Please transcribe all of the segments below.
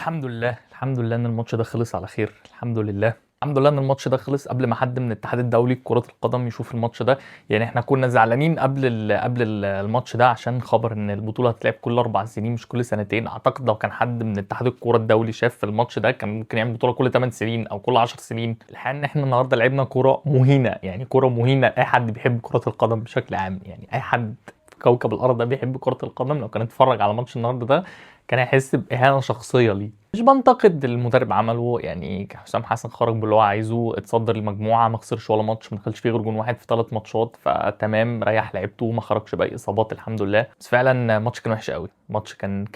الحمد لله ان الماتش ده خلص على خير. الحمد لله ان الماتش ده خلص قبل ما حد من الاتحاد الدولي لكرة القدم يشوف الماتش ده. يعني احنا كنا زعلانين قبل الماتش ده عشان خبر ان البطولة هتلعب كل 4 سنين مش كل سنتين. اعتقد لو كان حد من اتحاد الكرة الدولي شاف في الماتش ده كان ممكن يعمل بطولة كل 8 سنين او كل 10 سنين. الحقيقة ان احنا النهارده لعبنا كرة مهينة، يعني كرة مهينة لاي حد بيحب كرة القدم بشكل عام. يعني اي حد في كوكب الارض ده بيحب كرة القدم لو كان اتفرج على ماتش النهارده ده كان هيحس بإهانة شخصية ليه. مش بنتقد المدرب عمله، يعني حسام حسن خرج باللي هو عايزه، اتصدر المجموعة، ما خسرش ولا ماتش، ما دخلش فيه غير جون واحد في 3 ماتشات، فتمام ريح لعيبته وما خرجش بأي إصابات الحمد لله. بس فعلا ماتش كان وحش قوي، ماتش كان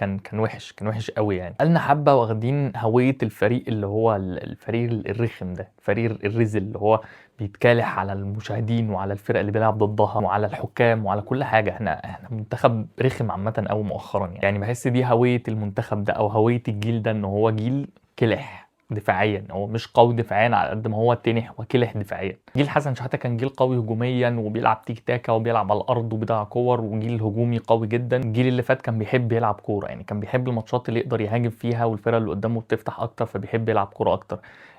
وحش قوي. يعني قالنا حبة واخدين هوية الفريق اللي هو الفريق الرخم ده، الفريق الرزل اللي هو بيتكالح على المشاهدين وعلى الفرق اللي بيلعب ضدها وعلى الحكام وعلى كل حاجه. احنا منتخب رخم عامه قوي مؤخرا. يعني بحس دي هويه المنتخب ده او هويه الجيل ده، ان هو جيل كلح دفاعيا. هو مش قوي دفاعيا على قد ما هو تنح وكلح دفاعيا. جيل حسن شحاته كان جيل قوي هجوميا وبيلعب تيك تاكا وبيلعب على الارض وبيضيع كور، وجيل هجومي قوي جدا. الجيل اللي فات كان بيحب يلعب كوره، يعني كان بيحب الماتشات اللي يقدر يهاجم فيها والفرقه اللي قدامه بتفتح اكتر فبيحب يلعب كوره اكتر.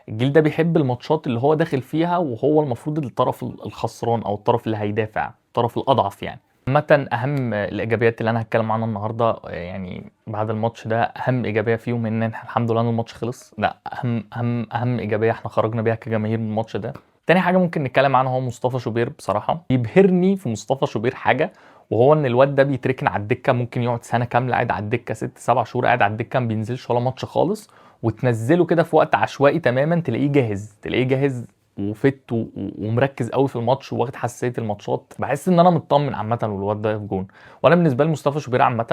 الجيل ده بيحب الماتشات اللي هو داخل فيها وهو المفروض الطرف الخسران او الطرف اللي هيدافع، الطرف الاضعف يعني. عامة اهم الايجابيات اللي انا هتكلم عنها النهارده، يعني بعد الماتش ده، اهم ايجابيه فيهم ان احنا الحمد لله ان الماتش خلص. لا، اهم ايجابيه احنا خرجنا بيها كجماهير من الماتش ده. تاني حاجه ممكن نتكلم عنها هو مصطفى شوبير. بصراحه بيبهرني في مصطفى شوبير حاجه، وهو ان الواد ده بيتركن على الدكه، ممكن يقعد سنه كامله قاعد على الدكه، 6 7 شهور قاعد على الدكه، ما بينزلش ولا ماتش خالص، وتنزله كده في وقت عشوائي تماما تلاقيه جاهز وفت ومركز قوي في الماتش واخد حساسيه الماتشات. بحس ان انا مطمن عامه والواد ده في جون. وانا بالنسبه لي مصطفى شوبير عامه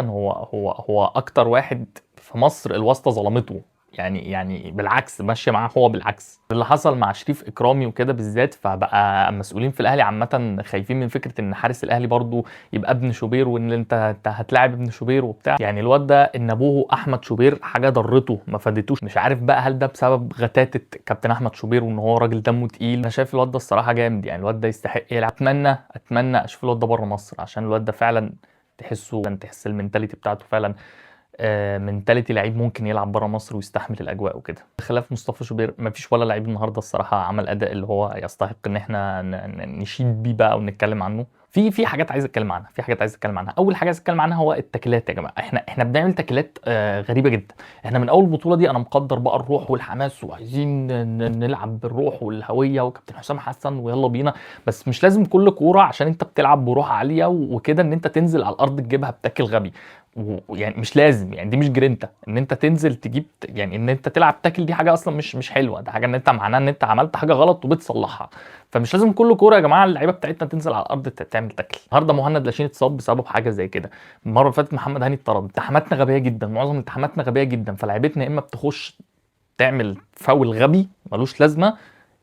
هو اكتر واحد في مصر الواسطه ظلمته. يعني بالعكس ماشيه معاه، هو بالعكس اللي حصل مع شريف اكرامي وكده بالذات. فبقى المسؤولين في الاهلي عامه خايفين من فكره ان حارس الاهلي برضو يبقى ابن شوبير، وان انت هتلاعب ابن شوبير وبتاع. يعني الواد ده ان ابوه احمد شوبير حاجه ضرته ما فادتوش. مش عارف بقى هل ده بسبب غتاتة كابتن احمد شوبير وان هو راجل دمه تقيل. انا شايف الواد ده الصراحه جامد، يعني الواد ده يستحق يلعب. اتمنى اشوف الواد ده بره مصر، عشان الواد ده فعلا تحس المنتاليتي بتاعته فعلا منتاليتي لعيب ممكن يلعب بره مصر ويستحمل الاجواء وكده. بخلاف مصطفى شوبير مفيش ولا لعيب النهارده الصراحه عمل اداء اللي هو يستحق ان احنا نشيد بيه بقى ونتكلم عنه. في حاجات عايز اتكلم عنها، اول حاجه عايز اتكلم عنها هو التاكلات. يا جماعه احنا بنعمل تاكلات غريبه جدا. احنا من اول البطوله دي انا مقدر بقى الروح والحماس وعايزين نلعب بالروح والهويه وكابتن حسام حسن ويلا بينا. بس مش لازم كل كوره عشان انت بتلعب بروح عاليه وكده ان انت تنزل على الارض تجيبها بتاكل غبي. ويعني مش لازم، يعني دي مش جرينتا ان انت تنزل تجيب، يعني ان انت تلعب تاكل دي حاجه اصلا مش حلوه. ده حاجه ان انت معناها ان انت عملت حاجه غلط وبتصلحها. فمش لازم كل كوره يا جماعه اللعيبه بتاعتنا تنزل على الارض تعمل تاكل. النهارده مهند لاشين اتصاب بسبب حاجه زي كده. المره اللي فاتت محمد هاني اتطرد. التحاماتنا غبيه جدا، معظم التحاماتنا غبيه جدا. فلعيبتنا يا اما بتخش تعمل فاول غبي ملوش لازمه،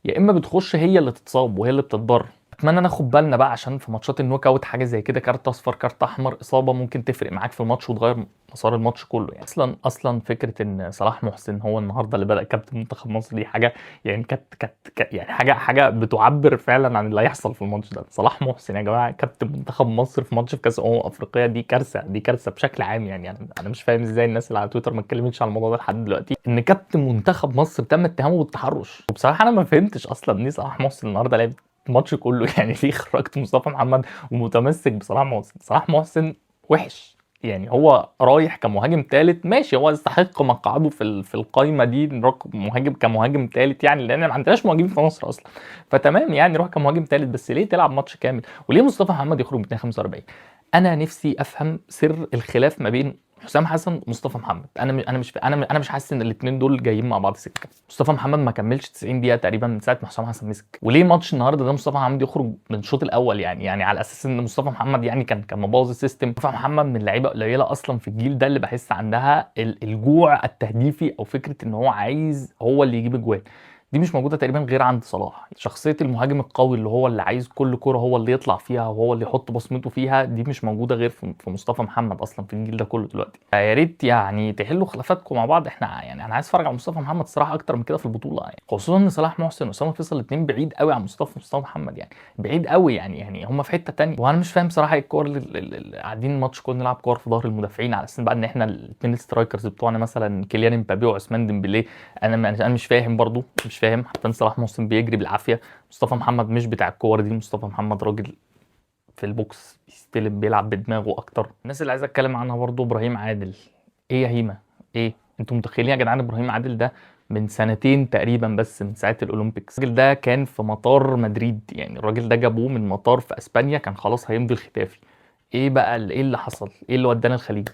يا اما بتخش هي اللي تتصاب وهي اللي بتتضر. اتمنى ناخد بالنا بقى عشان في ماتشات النوك اوت حاجه زي كده، كارت اصفر كارت احمر اصابه ممكن تفرق معاك في الماتش وتغير مسار الماتش كله. يعني اصلا فكره ان صلاح محسن هو النهارده اللي بدا كابتن منتخب مصر دي حاجه، يعني يعني حاجه بتعبر فعلا عن اللي هيحصل في الماتش ده. صلاح محسن يا جماعه كابتن منتخب مصر في ماتش في كاس افريقيا، دي كارثه، دي كارثه بشكل عام. يعني انا مش فاهم ازاي الناس اللي على تويتر ما اتكلمتش على الموضوع ده لحد دلوقتي، ان كابتن منتخب مصر تم اتهامه بالتحرش. وبصراحه انا ما فهمتش اصلا ليه صلاح محسن النهارده لعب الماتش كله. يعني ليه خرجت مصطفى محمد ومتمسك بصلاح محسن؟ صلاح محسن وحش. يعني هو رايح كمهاجم ثالث ماشي، هو يستحق مقعده في القايمه دي مهاجم كمهاجم ثالث، يعني لان ما عندناش مهاجمين في مصر اصلا. فتمام يعني روح كمهاجم ثالث، بس ليه تلعب ماتش كامل؟ وليه مصطفى محمد يخرج 245؟ انا نفسي افهم سر الخلاف ما بين حسام حسن ومصطفى محمد. انا مش حاسس ان الاثنين دول جايين مع بعض سكه. مصطفى محمد ما كملش 90 دقيقه تقريبا من ساعه ما حسام حسن مسك. وليه ماتش النهارده ده مصطفى محمد يخرج من الشوط الاول؟ يعني على اساس ان مصطفى محمد يعني كان مبوظ السيستم. مصطفى محمد من اللعيبه قليله اصلا في الجيل ده اللي بحس عندها الجوع التهديفي، او فكره ان هو عايز هو اللي يجيب اجوان. دي مش موجوده تقريبا غير عند صلاح. شخصيه المهاجم القوي اللي هو اللي عايز كل كره هو اللي يطلع فيها وهو اللي يحط بصمته فيها، دي مش موجوده غير في مصطفى محمد اصلا في الجيل ده كله دلوقتي. فيا ريت يعني تحلوا خلافاتكم مع بعض. احنا يعني انا عايز اتفرج على مصطفى محمد الصراحه اكتر من كده في البطوله يعني، خصوصا ان صلاح محسن واسامه فيصل الاثنين بعيد قوي عن مصطفى محمد، يعني بعيد قوي يعني هم في حته تانية. وانا مش فاهم صراحه ايه الكور اللي قاعدين ماتش كنا نلعب كور في ظهر المدافعين على اساس بقى ان احنا الاثنين سترايكرز بتوعنا مثلا كيليان امبابي وعثمان ديمبلي. انا مش فاهم برضو، مش فاهم. حتى صلاح محسن بيجري بالعافيه، مصطفى محمد مش بتاع الكور دي. مصطفى محمد راجل في البوكس بيستلم بيلعب بدماغه اكتر. الناس اللي عايز اتكلم عنها برضو ابراهيم عادل. ايه يا هيما؟ ايه انتوا متخيلين يا جدعان؟ ابراهيم عادل ده من سنتين تقريبا، بس من ساعه الاولمبيكس الراجل ده كان في مطار مدريد. يعني الراجل ده جابوه من مطار في اسبانيا، كان خلاص هيمضي الختافي. ايه بقى ايه اللي حصل؟ ايه اللي ودانا الخليج؟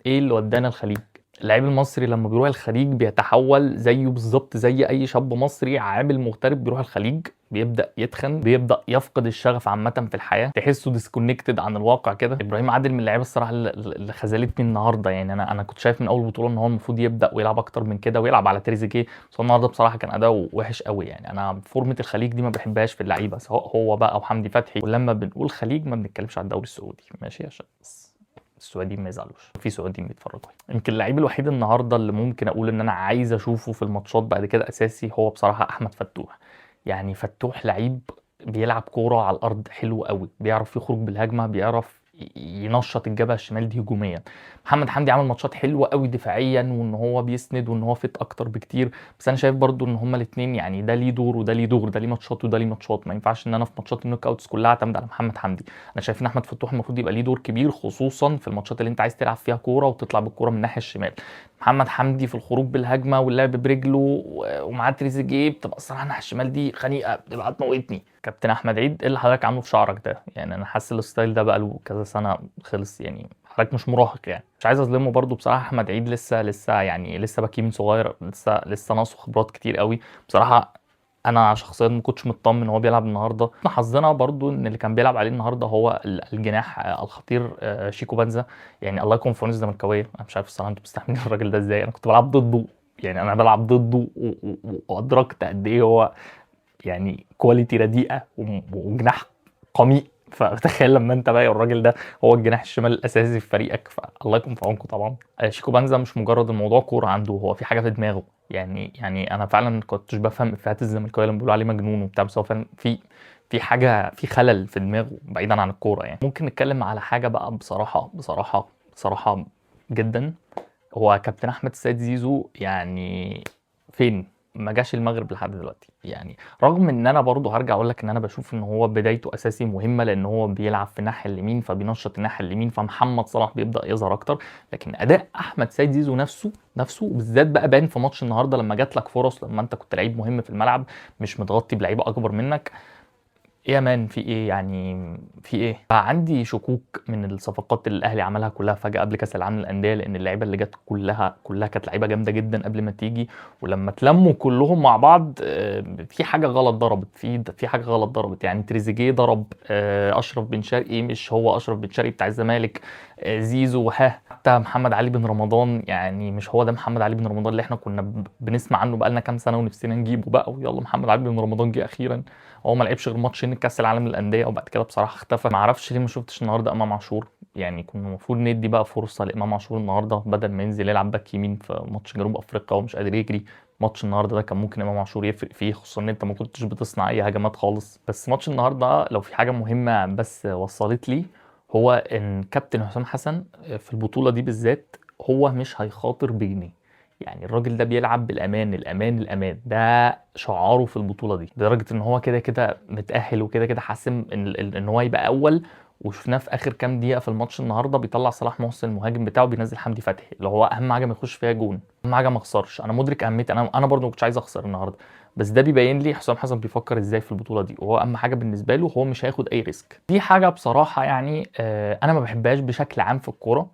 ايه اللي ودانا الخليج؟ اللعيب المصري لما بيروح الخليج بيتحول زيه بالظبط زي اي شاب مصري عامل مغترب بيروح الخليج، بيبدا يتخن، بيبدا يفقد الشغف عامه في الحياه، تحسه ديسكونكتد عن الواقع كده. ابراهيم عادل من اللعيبه الصراحه اللي خذلتني النهارده. يعني انا كنت شايف من اول بطوله ان هو المفروض يبدا ويلعب اكتر من كده ويلعب على تريزيجيه، بس هو النهارده بصراحه كان اداؤه وحش قوي. يعني انا فورمه الخليج دي ما بحبهاش في اللعيبه، سواء هو بقى او حمدي فتحي. ولما بنقول خليج ما بنتكلمش على الدوري السعودي، ماشي؟ عشان بس السعوديين ما يزعلوش، في سعوديين بيتفرجوا. يمكن اللعيب الوحيد النهارده اللي ممكن اقول ان انا عايز اشوفه في الماتشات بعد كده اساسي هو بصراحه احمد فتوح. يعني فتوح لعيب بيلعب كوره على الارض حلو قوي، بيعرف يخرج بالهجمه، بيعرف ينشط الجبهه الشمال دي هجوميا. محمد حمدي عمل ماتشات حلوه قوي دفاعيا، وان هو بيسند وان هو فيت اكتر بكتير. بس انا شايف برضو ان هما الاثنين يعني ده ليه دور وده ليه دور، ده ليه ماتشات وده ليه ماتشات. ما ينفعش ان انا في ماتشات النوك اوتس كلها اعتمد على محمد حمدي. انا شايف ان احمد فتوح المفروض يبقى ليه دور كبير، خصوصا في الماتشات اللي انت عايز تلعب فيها كوره وتطلع بالكوره من الناحيه الشمال. محمد حمدي في الخروج بالهجمه واللعب برجله ومعاه تريزيجيه بتبقى الصراحه الناحيه الشمال دي خنيقه، بتبقى هتموتني. كابتن احمد عيد، ايه اللي حضرتك عامله في شعرك ده؟ يعني انا حاسس الستايل ده بقى له كذا سنه خلص. يعني حضرتك مش مراهق يعني. مش عايز اظلمه برضو بصراحه، احمد عيد لسه يعني لسه باكي من صغير، لسه ناقصه خبرات كتير قوي بصراحه. انا شخصيا ما كنتش مطمن هو بيلعب النهارده. احنا حظنا برضو ان اللي كان بيلعب عليه النهارده هو الجناح الخطير شيكو بنزا. يعني الله يكون في عون الزملكاويه. انا مش عارف الصراحه انتوا بتستحملوا الراجل ده ازاي. انا كنت بلعب ضده، يعني انا بلعب ضده وادركت قد ايه هو يعني كواليتي رديئه وجناح قميء. فتخيل لما انت بقى الراجل ده هو الجناح الشمال الاساسي في فريقك، فالله يكون في عونكم طبعا. شيكو بانزا مش مجرد الموضوع كوره عنده، هو في حاجه في دماغه. يعني انا فعلا كنتش بفهم افيهات الزملكاويه لما بيقولوا عليه مجنون وبتاع، بس هو فعلا في حاجه، في خلل في دماغه بعيدا عن الكوره. يعني ممكن نتكلم على حاجه بقى بصراحه جدا. هو كابتن احمد السيد زيزو يعني فين؟ ما جاش المغرب لحد دلوقتي. يعني رغم ان انا برضه هرجع اقول لك ان انا بشوف ان هو بدايته اساسي مهمه، لان هو بيلعب في الناحيه اليمين فبينشط الناحيه اليمين، فمحمد صلاح بيبدا يظهر اكتر. لكن اداء احمد سيد زيزو نفسه بالذات بقى بان في ماتش النهارده لما جات لك فرص، لما انت كنت لعيب مهم في الملعب مش متغطي بلعيبه اكبر منك. ايه يا مان؟ في ايه يعني؟ في ايه؟ عندي شكوك من الصفقات اللي الاهلي عملها كلها فجاه قبل كاس العالم للانديه، لان اللعيبه اللي جت كلها كانت لعيبه جامده جدا قبل ما تيجي. ولما اتلموا كلهم مع بعض في حاجه غلط ضربت، في حاجه غلط ضربت. يعني تريزيجيه ضرب اشرف بن شرقي، مش هو اشرف بن شرقي بتاع الزمالك. زيزو حتى محمد علي بن رمضان، يعني مش هو ده محمد علي بن رمضان اللي احنا كنا بنسمع عنه بقالنا كام سنه ونفسنا نجيبه بقى، ويلا محمد علي بن رمضان جه اخيرا. هو ما لعبش غير ماتشين كاس العالم للانديه وبعد كده بصراحه اختفى. ما اعرفش ليه ما شفتش النهارده امام عاشور. يعني كنا المفروض ندي بقى فرصه لامام عاشور النهارده بدل ما ينزل يلعب باك يمين في ماتش جنوب افريقيا ومش قادر يجري. ماتش النهارده ده كان ممكن امام عاشور يفرق فيه، خصوصا ان انت ما كنتش بتصنع اي هجمات خالص. بس ماتش النهارده لو في حاجه مهمه بس وصلت لي، هو ان كابتن حسام حسن في البطوله دي بالذات هو مش هيخاطر بجنيه. يعني الراجل ده بيلعب بالامان، الامان الامان ده شعاره في البطوله دي، لدرجه ان هو كده كده متاهل وكده كده حاسم ان هو يبقى اول. وشفناه في اخر كام دقيقه في الماتش النهارده بيطلع صلاح محسن المهاجم بتاعه بينزل حمدي فتحي، اللي هو اهم حاجه ما يخش فيها جون، اهم حاجه ما اخسرش. انا مدرك اهميه، انا برضه ما كنتش عايز اخسر النهارده، بس ده بيبين لي حسام حسن بيفكر ازاي في البطوله دي. وهو اهم حاجه بالنسبه له هو مش هياخد اي ريسك. دي حاجه بصراحه يعني انا ما بحبهاش بشكل عام في الكوره.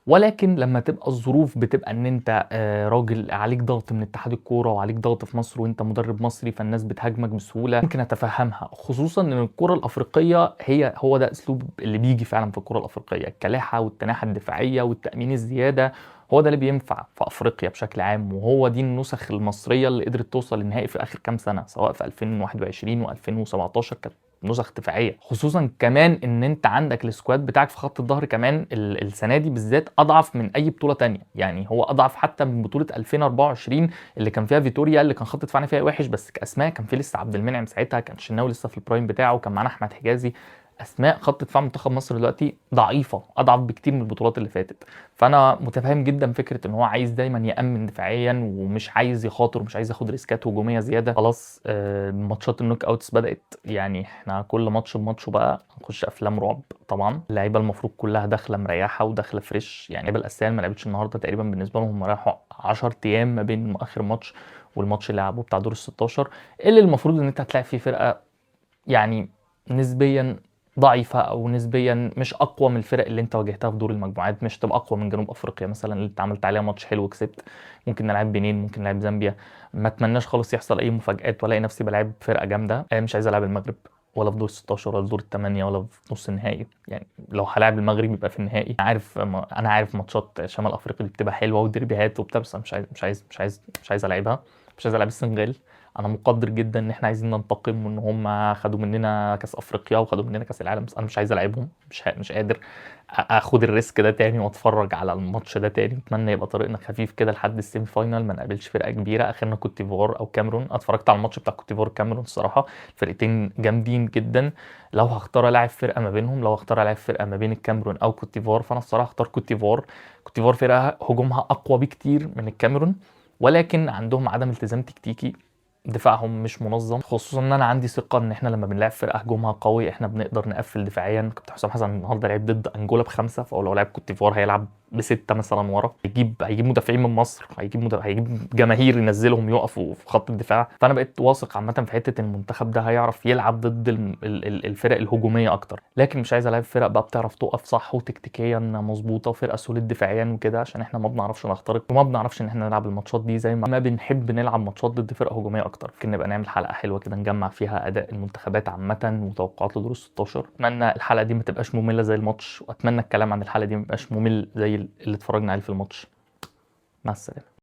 ولكن لما تبقى الظروف بتبقى ان انت راجل عليك ضغط من اتحاد الكوره وعليك ضغط في مصر وانت مدرب مصري، فالناس بتهاجمك بسهوله، ممكن اتفهمها. خصوصا ان الكره الافريقيه هو ده اسلوب اللي بيجي فعلا في الكره الافريقيه، الكلاحه والتناحه الدفاعيه والتامين الزياده. هو ده اللي بينفع في افريقيا بشكل عام، وهو دي النسخ المصريه اللي قدرت توصل للنهائي في اخر كام سنه، سواء في 2021 و2017 كانت نسخ دفاعيه. خصوصا كمان ان انت عندك السكواد بتاعك في خط الظهر كمان السنه دي بالذات اضعف من اي بطوله تانية، يعني هو اضعف حتى من بطوله 2024 اللي كان فيها فيتوريا اللي كان خط دفاعنا فيها وحش، بس كاسماء كان في لسه عبد المنعم ساعتها، كان الشناوي لسه في البرايم بتاعه، وكان معانا احمد حجازي. اسماء خط دفاع منتخب مصر دلوقتي ضعيفه، اضعف بكتير من البطولات اللي فاتت. فانا متفاهم جدا فكره ان هو عايز دايما يامن دفاعيا، ومش عايز يخاطر ومش عايز ياخد ريسكات هجوميه زياده. خلاص ماتشات النوك اوتس بدات، يعني احنا كل ماتش بماتشه بقى هنخش افلام رعب. طبعا اللعيبه المفروض كلها داخله مريحه وداخله فريش، يعني اللعيبه الاساسيه ما لعبتش النهارده تقريبا، بالنسبه لهم راحوا 10 ايام ما بين اخر ماتش والماتش اللي لعبوه بتاع دور ال 16، اللي المفروض ان انت هتلاعب فيه فرقه يعني نسبيا ضعيفة، او نسبيا مش اقوى من الفرق اللي انت واجهتها في دور المجموعات. مش تبقى اقوى من جنوب افريقيا مثلا اللي انت عملت عليها ماتش حلو وكسبت، ممكن نلعب بنين، ممكن نلعب زامبيا. ما اتمناش خالص يحصل اي مفاجآت والاقي نفسي بلعب فرقة جامدة. مش عايز العب المغرب ولا في دور 16 ولا في دور الثمانية ولا في نص النهائي، يعني لو هلاعب المغرب يبقى في النهائي. انا عارف ماتشات شمال افريقيا دي بتبقى حلوه وديربيهات وبتاع، بس انا مش عايز العبها. مش عايز العب السنغال. انا مقدر جدا ان احنا عايزين ننتقم، وان هم خدوا مننا كاس افريقيا وخدوا مننا كاس العالم، بس انا مش عايز العبهم. مش قادر اخد الريسك ده تاني واتفرج على الماتش ده تاني. اتمنى يبقى طريقنا خفيف كده لحد السيمي فاينال، ما نقابلش فرقه كبيره، اخرنا كوت ديفوار او كاميرون. اتفرجت على الماتش بتاع كوت ديفوار كاميرون الصراحه، الفرقتين جامدين جدا. لو هختار العب فرقه ما بينهم، لو هختار العب فرقه ما بين الكاميرون او كوت ديفوار، فانا الصراحه هختار كوت ديفوار. كوت ديفوار فرقه هجومها اقوى بكتير من الكاميرون، ولكن عندهم عدم التزام تكتيكي، دفاعهم مش منظم. خصوصا ان انا عندي ثقه ان احنا لما بنلعب فرقه هجومها قوي احنا بنقدر نقفل دفاعيا. كابتن حسام حسن النهارده لعب ضد انجولا ب5، فهو لو لعب كوت ديفوار هيلعب ب6 مثلا ورا، هيجيب مدافعين من مصر، هيجيب جماهير ينزلهم يقفوا في خط الدفاع. فانا بقيت واثق عامه في حته ان المنتخب ده هيعرف يلعب ضد الفرق الهجوميه اكتر. لكن مش عايز العب فرق بقى بتعرف تقف صح وتكتيكيا مظبوطه، وفرقه سوليد دفاعيا وكده، عشان احنا ما بنعرفش نخترق وما بنعرفش ان احنا نلعب الماتشات دي زي ما بنحب نلعب ماتشات ضد فرق هجوميه اكتر. ممكن نبقى نعمل حلقه حلوه كده نجمع فيها اداء المنتخبات عامه وتوقعات لدور ال 16. اتمنى الحلقه دي ما تبقاش ممله زي الماتش، واتمنى الكلام عن الحلقه دي ما يبقاش ممل زي اللي اتفرجنا عليه في الماتش. مع السلامه.